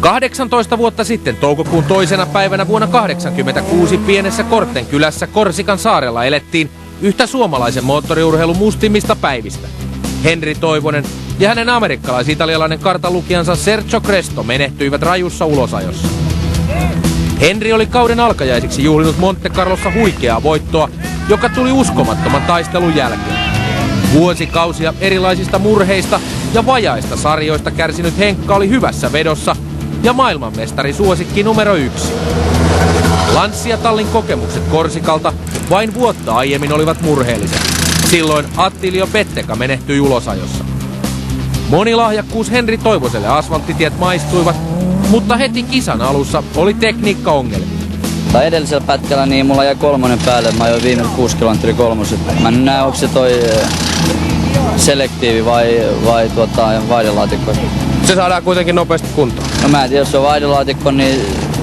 18 vuotta sitten toukokuun 2. päivänä vuonna 1986 pienessä Korten kylässä Korsikan saarella elettiin yhtä suomalaisen moottoriurheilun mustimmista päivistä. Henri Toivonen ja hänen amerikkalais-italialainen kartalukijansa Sergio Cresto menehtyivät rajussa ulosajossa. Henri oli kauden alkajaisiksi juhlinut Monte Carlossa huikeaa voittoa, joka tuli uskomattoman taistelun jälkeen. Vuosikausia erilaisista murheista ja vajaista sarjoista kärsinyt Henkka oli hyvässä vedossa ja maailmanmestari suosikki numero 1. Lancia-tallin kokemukset Korsikalta vain vuotta aiemmin olivat murheelliset. Silloin Attilio Betteka menehtyi ulosajossa. Monilahjakkuus Henri Toivoselle asfalttitiet maistuivat, mutta heti kisan alussa oli tekniikkaongelmia. Edellisellä pätkällä niin mulla jäi 3 päälle, mä ajoin viimeiset 6 kilometrin 3. Mä en näe, onko se toi selektiivi vai vaihdelaatikko. Se saadaan kuitenkin nopeasti kuntoon. No mä en tiedä, jos se on vaihdelaatikko, niin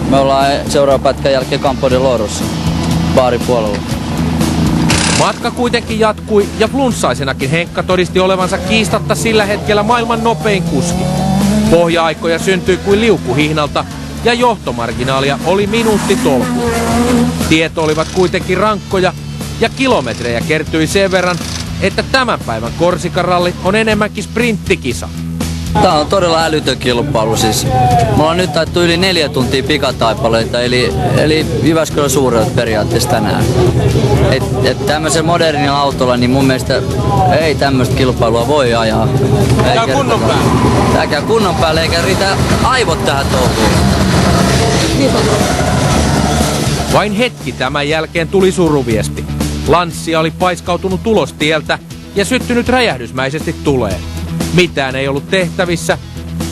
me ollaan seuraavan pätkän jälkeen Campo de Lorossa, baaripuolella. Matka kuitenkin jatkui ja flunssaisenakin Henkka todisti olevansa kiistatta sillä hetkellä maailman nopein kuski. Pohja-aikoja syntyi kuin liukuhihnalta ja johtomarginaalia oli minuuttitolkulla. Tiet olivat kuitenkin rankkoja ja kilometrejä kertyi sen verran, että tämän päivän Korsikan-ralli on enemmänkin sprinttikisa. Tää on todella älytön kilpailu siis. Mulla on nyt taittu yli 4 tuntia pikataipaleita, eli Jyväskylän suuret periaatteessa tänään. Et tämmöisen modernilla autolla, niin mun mielestä ei tämmöistä kilpailua voi ajaa. Tää on kunnon päälle. Tää käy kunnon päälle, eikä riitä aivot tähän touhuun. Vain hetki tämän jälkeen tuli suruviesti. Lancia oli paiskautunut ulos tieltä ja syttynyt räjähdysmäisesti tuleen. Mitään ei ollut tehtävissä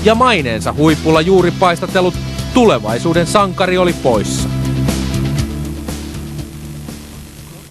ja maineensa huipulla juuri paistatellut tulevaisuuden sankari oli poissa.